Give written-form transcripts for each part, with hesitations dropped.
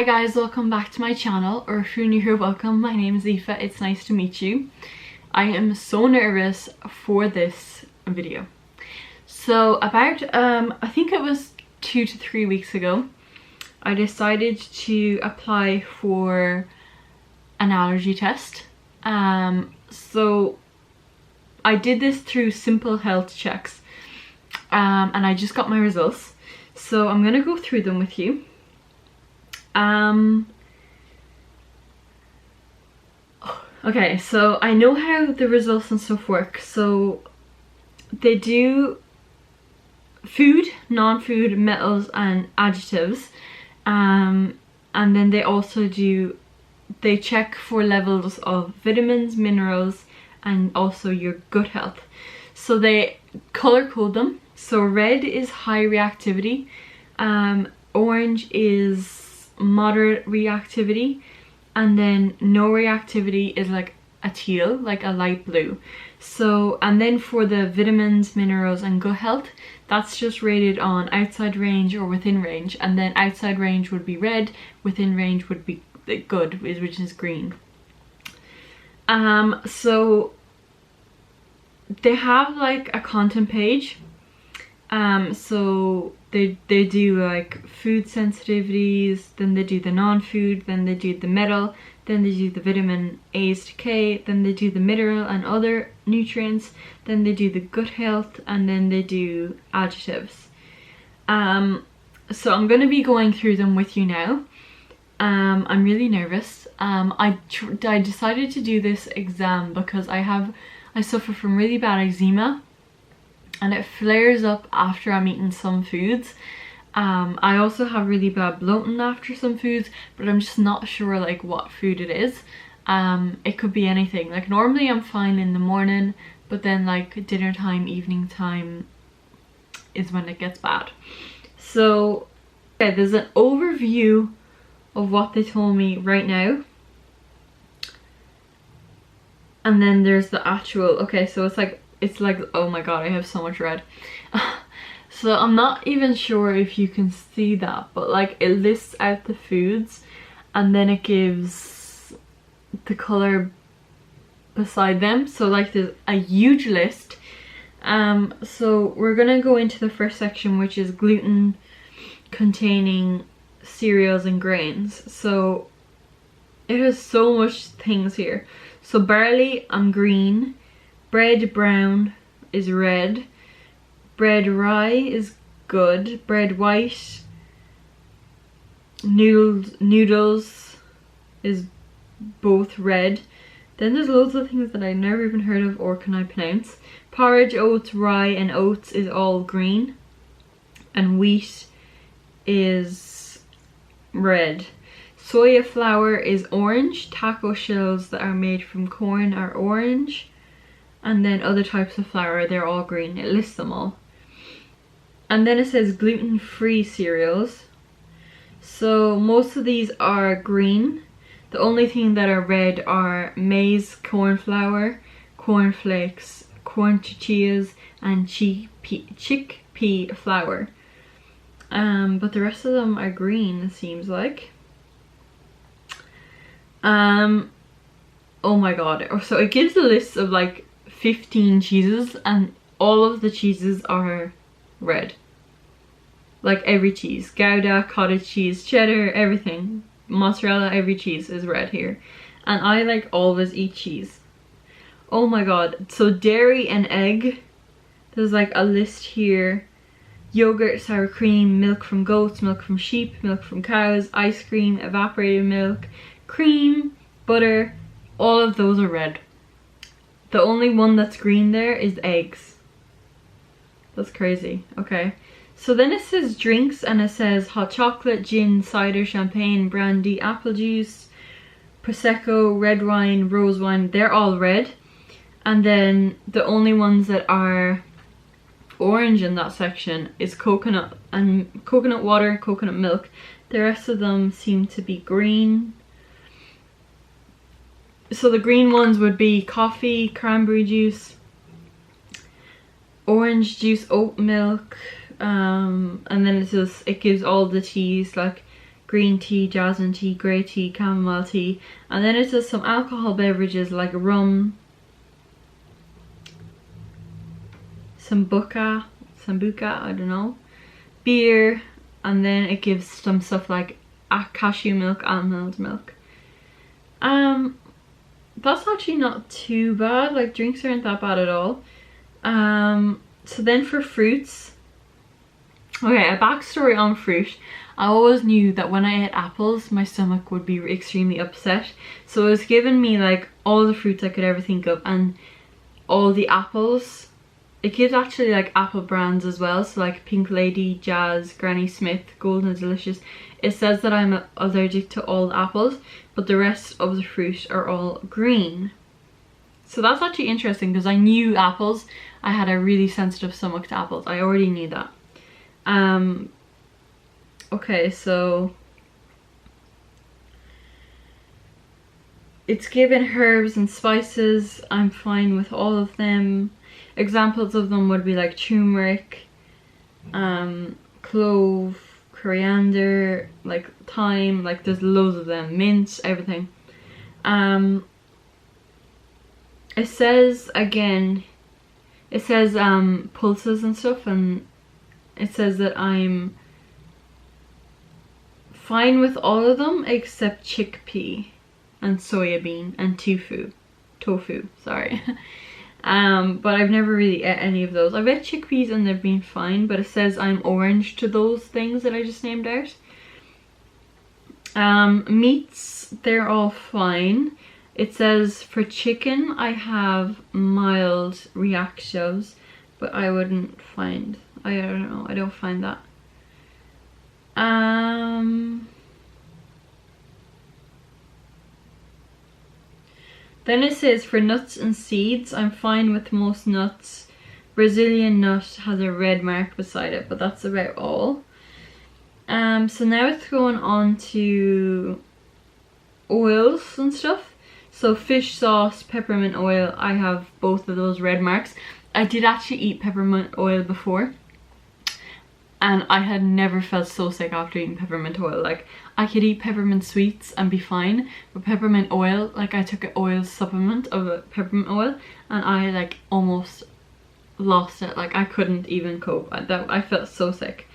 Hi guys, welcome back to my channel, or if you're new here, welcome. My name is Aoife, it's nice to meet you. I am so nervous for this video. So about, I think it was 2 to 3 weeks ago, I decided to apply for an allergy test. So I did this through Simple Health Checks, and I just got my results. So I'm gonna go through them with you. Okay, so I know how the results and stuff work. So they do food, non-food, metals and adjectives, and then they also they check for levels of vitamins, minerals, and also your gut health. So they color code them. So red is high reactivity, orange is moderate reactivity, and then no reactivity is like a teal, like a light blue. So, and then for the vitamins, minerals and gut health, that's just rated on outside range or within range, and then outside range would be red, within range would be good, which is green. So they have like a content page. So they do like food sensitivities, then they do the non-food, then they do the metal, then they do the vitamin A's to K, then they do the mineral and other nutrients, then they do the gut health, and then they do adjectives. So I'm going to be going through them with you now. I'm really nervous. I decided to do this exam because I suffer from really bad eczema, and it flares up after I'm eating some foods. I also have really bad bloating after some foods, but I'm just not sure like what food it is. It could be anything. Like normally I'm fine in the morning, but then like dinner time, evening time is when it gets bad. So okay, there's an overview of what they told me right now. And then there's the actual, okay, so it's like, oh my god, I have so much red. So I'm not even sure if you can see that, but like it lists out the foods and then it gives the color beside them. So like there's a huge list. So we're gonna go into the first section, which is gluten containing cereals and grains. So it has so much things here. So barley, I'm green. Bread brown is red. Bread rye is good. Bread white. Noodles is both red. Then there's loads of things that I never even heard of or can I pronounce. Porridge, oats, rye and oats is all green. And wheat is red. Soya flour is orange. Taco shells that are made from corn are orange. And then other types of flour, they're all green. It lists them all. And then it says gluten-free cereals. So most of these are green. The only thing that are red are maize, corn flour, corn flakes, corn tortillas, and chickpea flour. But the rest of them are green, it seems like. Oh my god. So it gives a list of like 15 cheeses, and all of the cheeses are red. Like every cheese. Gouda, cottage cheese, cheddar, everything. Mozzarella, every cheese is red here. And I like always eat cheese. Oh my god. So dairy and egg. There's like a list here. Yogurt, sour cream, milk from goats, milk from sheep, milk from cows, ice cream, evaporated milk, cream, butter. All of those are red. The only one that's green there is eggs. That's crazy. Okay. So then it says drinks, and it says hot chocolate, gin, cider, champagne, brandy, apple juice, prosecco, red wine, rose wine. They're all red. And then the only ones that are orange in that section is coconut and coconut water, coconut milk. The rest of them seem to be green. So the green ones would be coffee, cranberry juice, orange juice, oat milk, and then it gives all the teas like green tea, jasmine tea, grey tea, chamomile tea. And then it says some alcohol beverages like rum, sambuca, I don't know, beer, and then it gives some stuff like cashew milk, almond milk. That's actually not too bad, like drinks aren't that bad at all. So then for fruits, okay, a backstory on fruit. I always knew that when I ate apples, my stomach would be extremely upset. So it was giving me like all the fruits I could ever think of, and all the apples. It gives actually like apple brands as well, so like Pink Lady, Jazz, Granny Smith, Golden Delicious. It says that I'm allergic to all the apples, but the rest of the fruit are all green. So that's actually interesting, because I knew apples. I had a really sensitive stomach to apples. I already knew that. Okay, so it's given herbs and spices. I'm fine with all of them. Examples of them would be like turmeric, clove, coriander, like thyme, like there's loads of them, mint, everything. It says again, it says pulses and stuff, and it says that I'm fine with all of them except chickpea and soya bean and tofu, sorry. But I've never really ate any of those. I've ate chickpeas and they've been fine, but it says I'm orange to those things that I just named out. Meats, they're all fine. It says for chicken I have mild reactions, but I wouldn't find, I don't know, I don't find that. Then it says for nuts and seeds, I'm fine with most nuts. Brazilian nut has a red mark beside it, but that's about all. So now it's going on to oils and stuff. So fish sauce, peppermint oil, I have both of those red marks. I did actually eat peppermint oil before, and I had never felt so sick after eating peppermint oil. Like, I could eat peppermint sweets and be fine, but peppermint oil, like I took an oil supplement of a peppermint oil and I like almost lost it. Like I couldn't even cope. I felt so sick.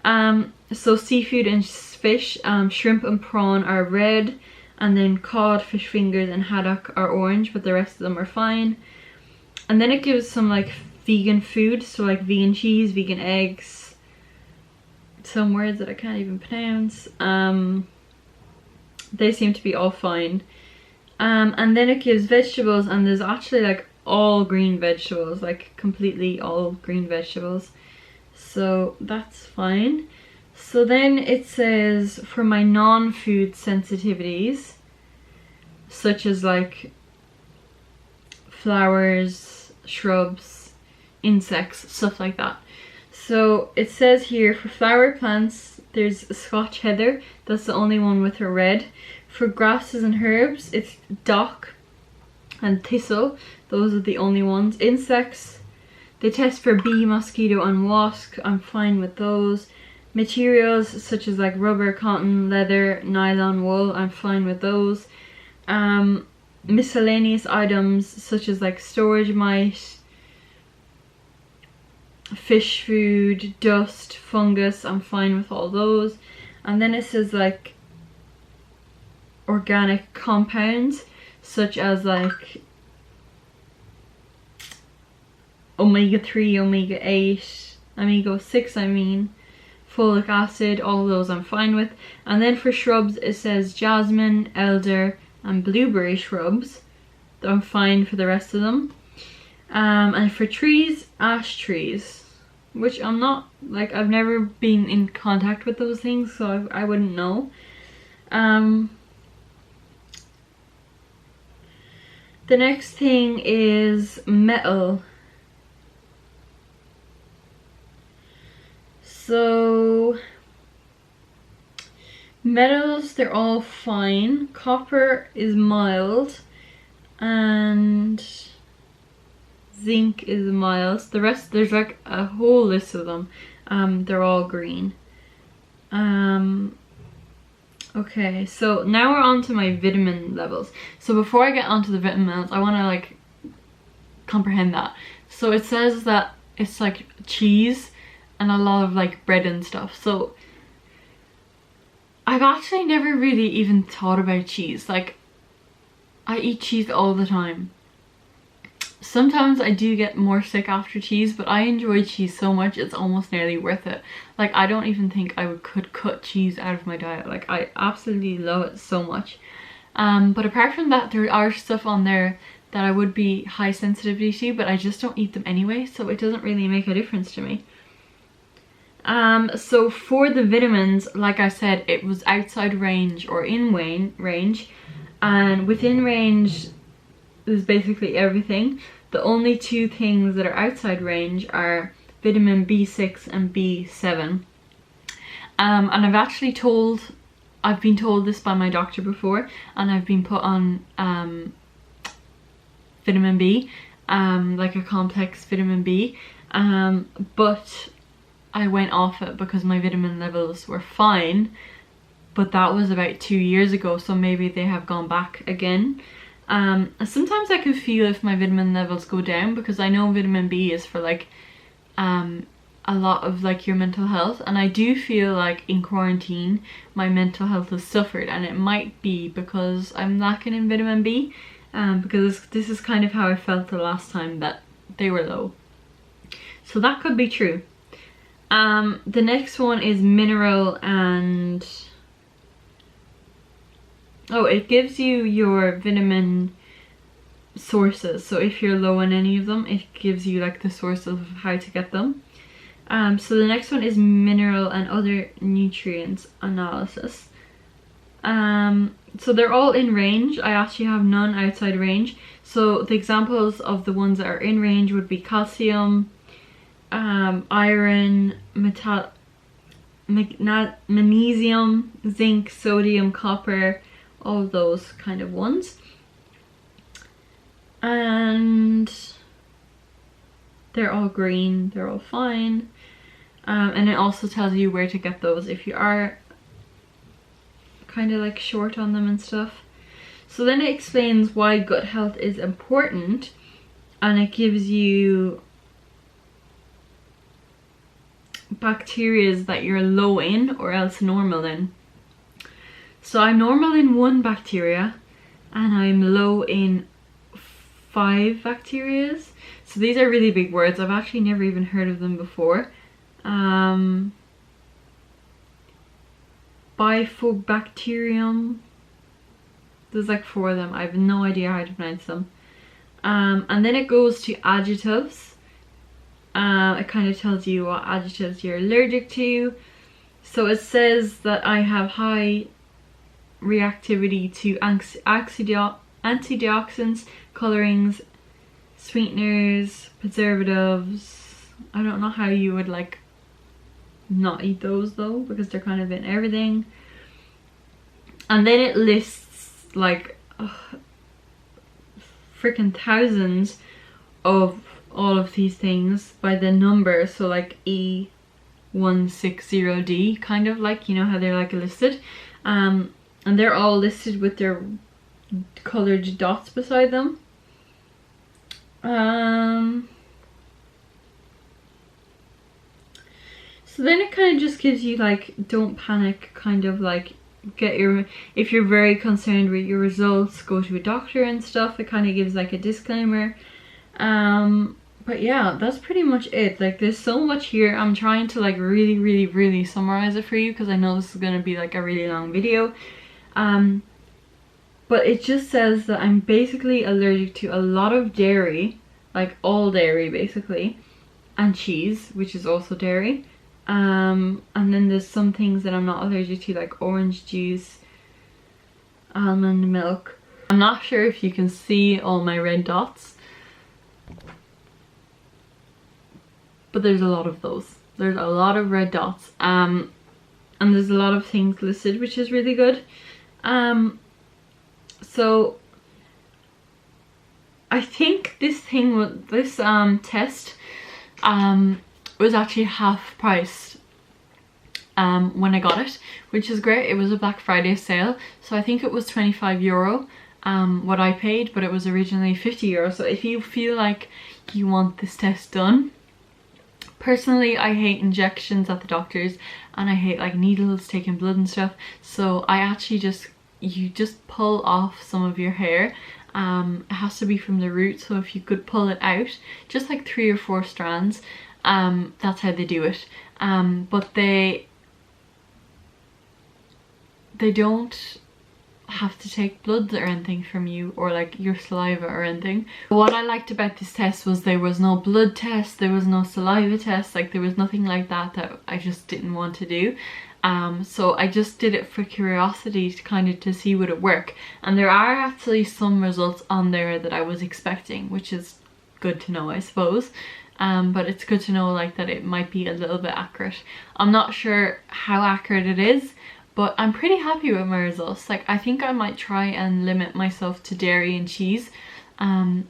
So seafood and fish, shrimp and prawn are red, and then cod, fish fingers and haddock are orange, but the rest of them are fine. And then it gives some like vegan food, so like vegan cheese, vegan eggs, some words that I can't even pronounce. They seem to be all fine. And then it gives vegetables, and there's actually like all green vegetables, like completely all green vegetables, so that's fine. So then it says for my non-food sensitivities, such as like flowers, shrubs, insects, stuff like that. So it says here for flower plants there's Scotch heather, that's the only one with a red. For grasses and herbs it's dock and thistle, those are the only ones. Insects, they test for bee, mosquito and wasp, I'm fine with those. Materials such as like rubber, cotton, leather, nylon, wool, I'm fine with those. Miscellaneous items such as like storage mite, fish food, dust, fungus, I'm fine with all those. And then it says like organic compounds such as like omega-3, omega-8, omega-6 I mean, folic acid, all of those I'm fine with. And then for shrubs it says jasmine, elder and blueberry shrubs, I'm fine for the rest of them. And for trees, ash trees, which I'm not, like I've never been in contact with those things, so I wouldn't know. The next thing is metal. So metals, they're all fine. Copper is mild and zinc is mild. The rest, there's like a whole list of them. They're all green. Okay, so now we're on to my vitamin levels. So before I get onto the vitamins, I want to like comprehend that. So it says that it's like cheese and a lot of like bread and stuff. So I've actually never really even thought about cheese. Like, I eat cheese all the time. Sometimes I do get more sick after cheese, but I enjoy cheese so much it's almost nearly worth it. Like, I don't even think I could cut cheese out of my diet. Like, I absolutely love it so much. But apart from that, there are stuff on there that I would be high sensitivity to, but I just don't eat them anyway, so it doesn't really make a difference to me. So for the vitamins, like I said, it was outside range or in range, and within range is basically everything. The only two things that are outside range are vitamin B6 and B7. And I've been told this by my doctor before, and I've been put on vitamin B, like a complex vitamin B, but I went off it because my vitamin levels were fine, but that was about 2 years ago, so maybe they have gone back again. Sometimes I can feel if my vitamin levels go down, because I know vitamin B is for like a lot of like your mental health, and I do feel like in quarantine my mental health has suffered, and it might be because I'm lacking in vitamin B, because this is kind of how I felt the last time that they were low. So that could be true. The next one is mineral and... oh, it gives you your vitamin sources. So if you're low on any of them, it gives you like the source of how to get them. So the next one is mineral and other nutrients analysis. So they're all in range. I actually have none outside range. So the examples of the ones that are in range would be calcium, iron, magnesium, zinc, sodium, copper, all those kind of ones. And they're all green, they're all fine. And it also tells you where to get those if you are kind of like short on them and stuff. So then it explains why gut health is important, and it gives you bacterias that you're low in or else normal in. So I'm normal in 1 bacteria and I'm low in 5 bacterias. So these are really big words. I've actually never even heard of them before. Bifidobacterium. There's like 4 of them. I have no idea how to pronounce them. And then it goes to adjectives. It kind of tells you what adjectives you're allergic to. So it says that I have high reactivity to antioxidants, colorings, sweeteners, preservatives. I don't know how you would like not eat those though, because they're kind of in everything. And then it lists like freaking thousands of all of these things by the number. So like E160D, kind of like, you know how they're like listed, and they're all listed with their colored dots beside them. So then it kind of just gives you like, don't panic, kind of like if you're very concerned with your results, go to a doctor and stuff. It kind of gives like a disclaimer. But yeah, that's pretty much it. Like, there's so much here. I'm trying to like really summarize it for you, because I know this is going to be like a really long video. But it just says that I'm basically allergic to a lot of dairy, like all dairy basically, and cheese, which is also dairy. And then there's some things that I'm not allergic to, like orange juice, almond milk. I'm not sure if you can see all my red dots, but there's a lot of those. There's a lot of red dots, and there's a lot of things listed, which is really good. So I think this test was actually half priced when I got it, which is great. It was a Black Friday sale, so I think it was €25 what I paid, but it was originally €50. So if you feel like you want this test done, personally I hate injections at the doctor's, and I hate like needles, taking blood and stuff, so I actually you just pull off some of your hair. It has to be from the root, so if you could pull it out, just like 3 or 4 strands, that's how they do it. But they don't have to take blood or anything from you, or like your saliva or anything. What I liked about this test was there was no blood test, there was no saliva test, like there was nothing like that I just didn't want to do. So I just did it for curiosity, to kind of to see would it work, and there are actually some results on there that I was expecting, which is good to know, I suppose. But it's good to know like that it might be a little bit accurate. I'm not sure how accurate it is, but I'm pretty happy with my results. Like I think I might try and limit myself to dairy and cheese,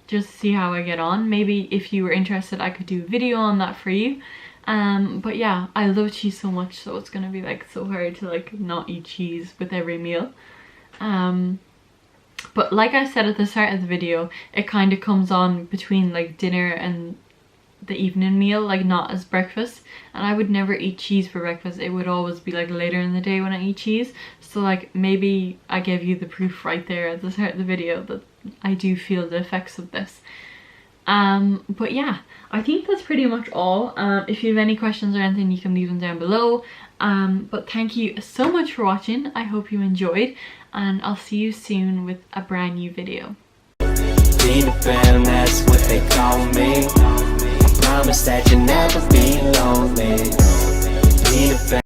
just to see how I get on. Maybe if you were interested I could do a video on that for you. But yeah, I love cheese so much, so it's gonna be like so hard to like not eat cheese with every meal. But like I said at the start of the video, it kind of comes on between like dinner and the evening meal, like not as breakfast, and I would never eat cheese for breakfast. It would always be like later in the day when I eat cheese. So like maybe I gave you the proof right there at the start of the video that I do feel the effects of this. But yeah, I think that's pretty much all. If you have any questions or anything, you can leave them down below. But thank you so much for watching. I hope you enjoyed, and I'll see you soon with a brand new video. That's what they call me. I promise that you'll never be lonely.